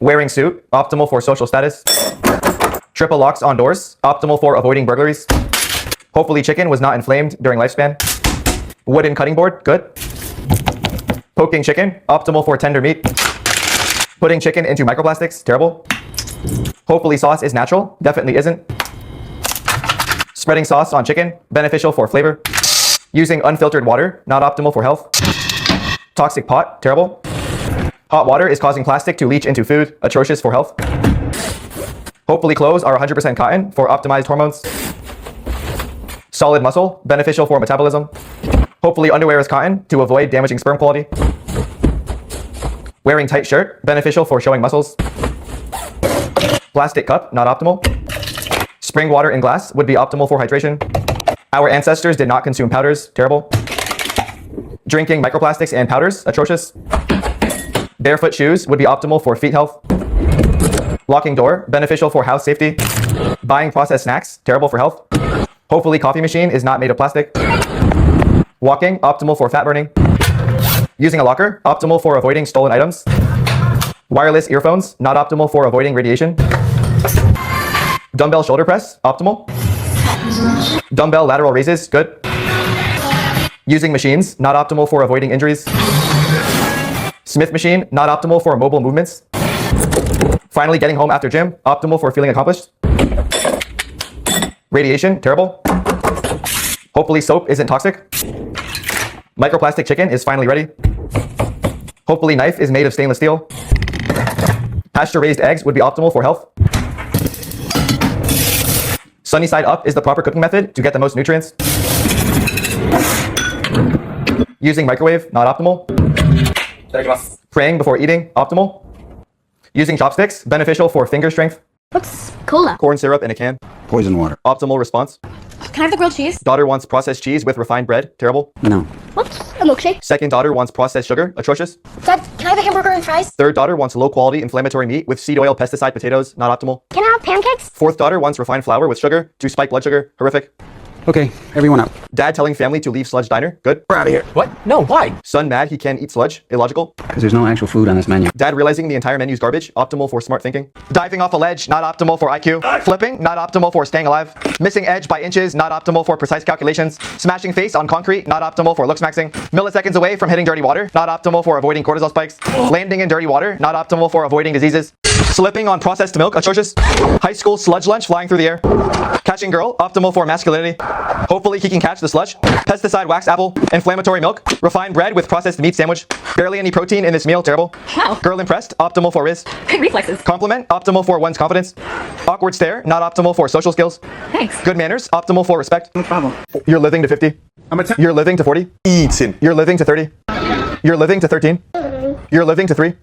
Wearing suit, optimal for social status. Triple locks on doors, optimal for avoiding burglaries. Hopefully chicken was not inflamed during lifespan. Wooden cutting board, good. Poking chicken, optimal for tender meat. Putting chicken into microplastics, terrible. Hopefully sauce is natural, definitely isn't. Spreading sauce on chicken, beneficial for flavor. Using unfiltered water, not optimal for health. Toxic pot, terrible. Hot water is causing plastic to leach into food, atrocious for health. Hopefully clothes are 100% cotton for optimized hormones. Solid muscle, beneficial for metabolism. Hopefully underwear is cotton to avoid damaging sperm quality. Wearing tight shirt, beneficial for showing muscles. Plastic cup, not optimal. Spring water in glass would be optimal for hydration. Our ancestors did not consume powders, terrible. Drinking microplastics and powders, atrocious. Barefoot shoes would be optimal for feet health. Locking door, beneficial for house safety. Buying processed snacks, terrible for health. Hopefully coffee machine is not made of plastic. Walking, optimal for fat burning. Using a locker, optimal for avoiding stolen items. Wireless earphones, not optimal for avoiding radiation. Dumbbell shoulder press, optimal. Dumbbell lateral raises, good. Using machines, not optimal for avoiding injuries. Smith machine, not optimal for mobile movements. Finally getting home after gym, optimal for feeling accomplished. Radiation, terrible. Hopefully soap isn't toxic. Microplastic chicken is finally ready. Hopefully knife is made of stainless steel. Pasture-raised eggs would be optimal for health. Sunny side up is the proper cooking method to get the most nutrients. Using microwave, not optimal. Praying before eating, optimal. Using chopsticks, beneficial for finger strength. What's cola? Corn syrup in a can, Poison water. optimal response. Can I have the grilled cheese? Daughter wants processed cheese with refined bread, terrible. No. Whoops, a milkshake. Second daughter wants processed sugar, atrocious. Dad, can I have a hamburger and fries? Third daughter wants low quality inflammatory meat with seed oil pesticide potatoes, not optimal. Can I have pancakes? Fourth daughter wants refined flour with sugar to spike blood sugar, horrific. Okay, everyone out. Dad telling family to leave sludge diner, good. We're out of here. What? No, why? Son mad he can't eat sludge, illogical. Because there's no actual food on this menu. Dad realizing the entire menu's garbage, optimal for smart thinking. Diving off a ledge, not optimal for IQ. Flipping, not optimal for staying alive. Missing edge by inches, not optimal for precise calculations. Smashing face on concrete, not optimal for looks maxing. Milliseconds away from hitting dirty water, not optimal for avoiding cortisol spikes. Landing in dirty water, not optimal for avoiding diseases. Slipping on processed milk, atrocious. High school sludge lunch flying through the air. Catching girl, optimal for masculinity. Hopefully he can catch the sludge. Pesticide wax apple. Inflammatory milk. Refined bread with processed meat sandwich. Barely any protein in this meal, terrible. Wow. Girl impressed, optimal for Riz. Great reflexes. Compliment, optimal for one's confidence. Awkward stare, not optimal for social skills. Thanks. Good manners, optimal for respect. No problem. You're living to 50. You're living to 40. Eating. You're living to 30. You're living to 13. You're living to 3.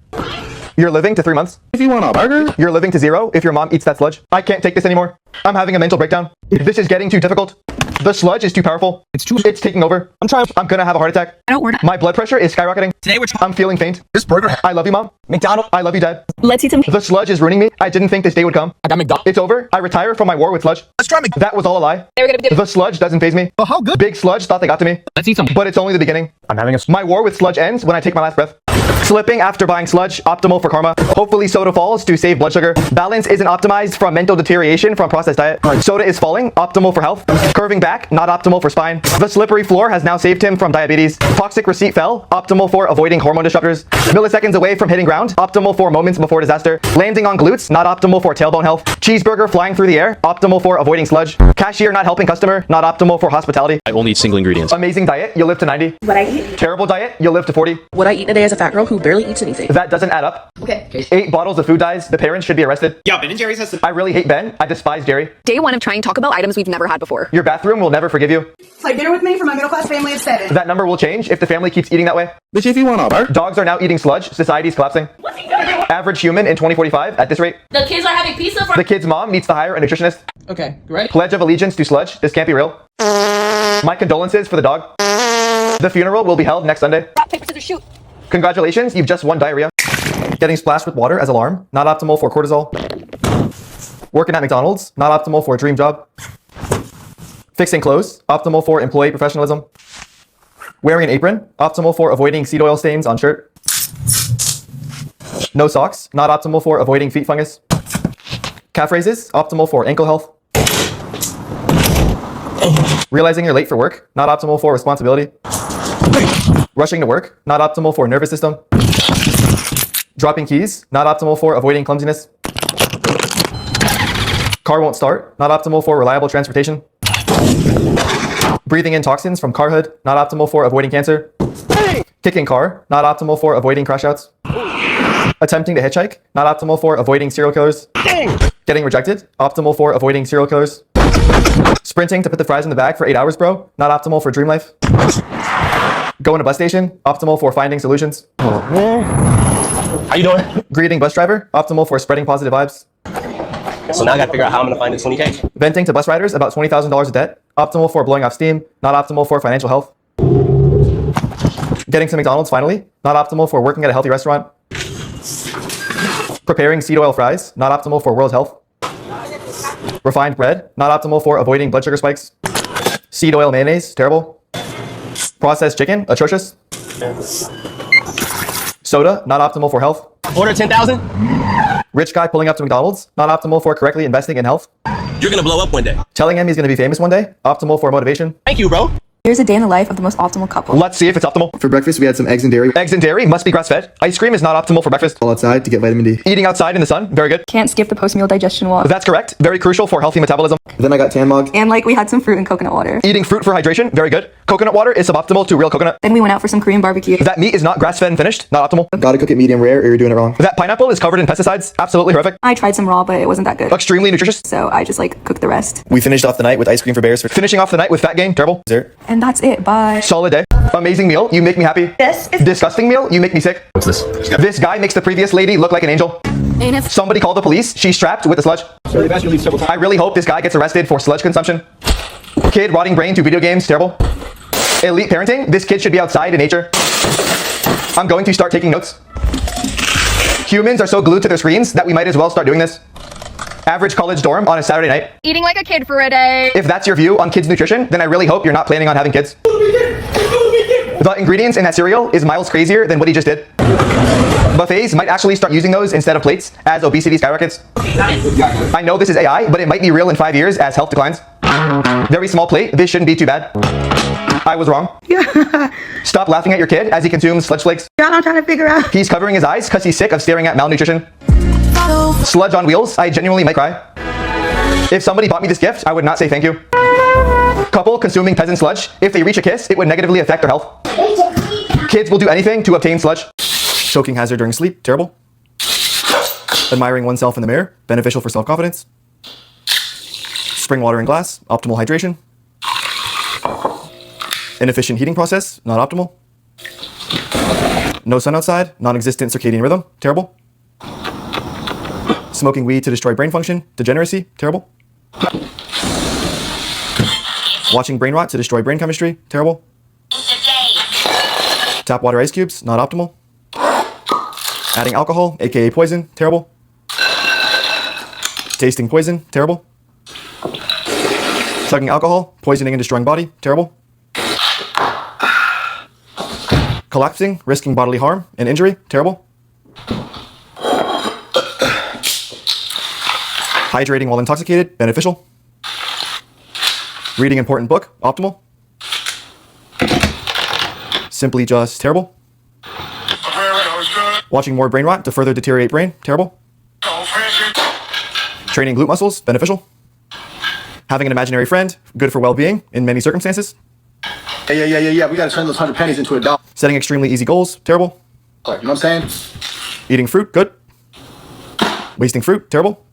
You're living to 3 months. If you want a burger, You're living to 0 if your mom eats that sludge. I can't take this anymore. I'm having a mental breakdown. This is getting too difficult. The sludge is too powerful. It's taking over. I'm gonna have a heart attack. I don't order. My blood pressure is skyrocketing. Today we're I'm feeling faint. this burger. I love you, Mom. McDonald's. I love you, Dad. Let's eat some. The sludge is ruining me. I didn't think this day would come. I got McDonald's. It's over. I retire from my war with sludge. Let's try McDonald's. That was all a lie. They were gonna be The sludge doesn't faze me. Oh, how good. Big sludge thought they got to me. Let's eat some. But it's only the beginning. I'm having a. My war with sludge ends when I take my last breath. Slipping after buying sludge, optimal for karma. Hopefully soda falls to save blood sugar. Balance isn't optimized from mental deterioration from processed diet. Soda is falling, optimal for health. Curving back, not optimal for spine. The slippery floor has now saved him from diabetes. Toxic receipt fell, optimal for avoiding hormone disruptors. Milliseconds away from hitting ground, optimal for moments before disaster. Landing on glutes, not optimal for tailbone health. Cheeseburger flying through the air, optimal for avoiding sludge. Cashier not helping customer, not optimal for hospitality. I only eat single ingredients. Amazing diet, you'll live to 90. What I eat? Terrible diet, you'll live to 40. What I eat in a day as a fat girl who barely eats anything. That doesn't add up. Okay. 8 bottles of food dyes, the parents should be arrested. Yeah, Ben and Jerry's has. I really hate Ben. I despise Jerry. Day one of trying Taco Bell items we've never had before. Your bathroom will never forgive you. Play dinner with me for my middle-class family of 7. That number will change if the family keeps eating that way. bitch, if you want a burger. Dogs are now eating sludge. Society's collapsing. Average human in 2045 at this rate. The kids are having pizza for. The kid's mom needs to hire a nutritionist. Okay, you ready? Pledge of allegiance to sludge. This can't be real. My condolences for the dog. The funeral will be held next Sunday. Rock, paper, scissors, shoot. Congratulations, you've just won diarrhea. Getting splashed with water as alarm, not optimal for cortisol. Working at McDonald's, not optimal for a dream job. Fixing clothes, optimal for employee professionalism. Wearing an apron, optimal for avoiding seed oil stains on shirt. No socks, not optimal for avoiding feet fungus. Calf raises, optimal for ankle health. Realizing you're late for work, not optimal for responsibility. Rushing to work, not optimal for nervous system. Dropping keys, not optimal for avoiding clumsiness. Car won't start, not optimal for reliable transportation. Breathing in toxins from car hood, not optimal for avoiding cancer. Kicking car, not optimal for avoiding crash outs. Attempting to hitchhike, not optimal for avoiding serial killers. Getting rejected, optimal for avoiding serial killers. Sprinting to put the fries in the bag for 8 hours, bro, not optimal for dream life. Going to bus station, optimal for finding solutions. How you doing? Greeting bus driver, optimal for spreading positive vibes. So now I gotta figure out how I'm gonna find the 20K. Venting to bus riders about $20,000 of debt, optimal for blowing off steam, not optimal for financial health. Getting to McDonald's finally, not optimal for working at a healthy restaurant. Preparing seed oil fries, not optimal for world health. Refined bread, not optimal for avoiding blood sugar spikes. Seed oil mayonnaise, terrible. Processed chicken, atrocious. Soda, not optimal for health. Order 10,000? Rich guy pulling up to McDonald's, not optimal for correctly investing in health. You're gonna blow up one day. Telling him he's going to be famous one day, optimal for motivation. Thank you, bro. Here's a day in the life of the most optimal couple. Let's see if it's optimal. For breakfast, we had some eggs and dairy. Eggs and dairy must be grass-fed. Ice cream is not optimal for breakfast. All outside to get vitamin D. Eating outside in the sun, very good. Can't skip the post-meal digestion walk. That's correct. Very crucial for healthy metabolism. Then I got tan mog. And like we had some fruit and coconut water. Eating fruit for hydration, very good. Coconut water is suboptimal to real coconut. Then we went out for some Korean barbecue. That meat is not grass-fed and finished, not optimal. Gotta cook it medium rare or you're doing it wrong. That pineapple is covered in pesticides, absolutely horrific. I tried some raw, but it wasn't that good. Extremely nutritious. So I just like cooked the rest. We finished off the night with ice cream for bears. Finishing off the night with fat gain, terrible. Dessert. And that's it. Bye. Solid day. Amazing meal, you make me happy. This is Disgusting meal, you make me sick. What's this? This guy makes the previous lady look like an angel. Somebody call the police, she's trapped with the sludge. I really hope this guy gets arrested for sludge consumption. Kid rotting brain to video games, terrible. Elite parenting, this kid should be outside in nature. I'm going to start taking notes. Humans are so glued to their screens that we might as well start doing this. Average college dorm on a Saturday night. Eating like a kid for a day. If that's your view on kids' nutrition, then I really hope you're not planning on having kids. The ingredients in that cereal is miles crazier than what he just did. Buffets might actually start using those instead of plates as obesity skyrockets. I know this is AI, but it might be real in 5 years as health declines. Very small plate, this shouldn't be too bad. I was wrong. Stop laughing at your kid as he consumes sludge flakes. God, I'm trying to figure out. He's covering his eyes because he's sick of staring at malnutrition. Sludge on wheels, I genuinely might cry. If somebody bought me this gift, I would not say thank you. Couple consuming peasant sludge, if they reach a kiss, it would negatively affect their health. Kids will do anything to obtain sludge. Choking hazard during sleep, terrible. Admiring oneself in the mirror, beneficial for self-confidence. Spring water in glass, optimal hydration. Inefficient heating process, not optimal. No sun outside, non-existent circadian rhythm, terrible. Smoking weed to destroy brain function, degeneracy, terrible. Watching brain rot to destroy brain chemistry, terrible. Tap water ice cubes, not optimal. Adding alcohol, aka poison, terrible. Tasting poison, terrible. Chugging alcohol, poisoning and destroying body, terrible. Collapsing, risking bodily harm and injury, terrible. Hydrating while intoxicated, beneficial. Reading important book, optimal. Simply just terrible. Watching more brain rot to further deteriorate brain, terrible. Training glute muscles, beneficial. Having an imaginary friend, good for well-being in many circumstances. Yeah. We gotta turn those 100 pennies into $1. Setting extremely easy goals, terrible. You know what I'm saying? Eating fruit, good. Wasting fruit, terrible.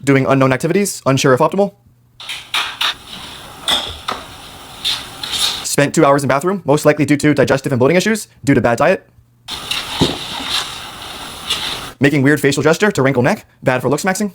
Doing unknown activities, unsure if optimal. Spent 2 hours in bathroom, most likely due to digestive and bloating issues, due to bad diet. Making weird facial gesture to wrinkle neck, bad for looks maxing.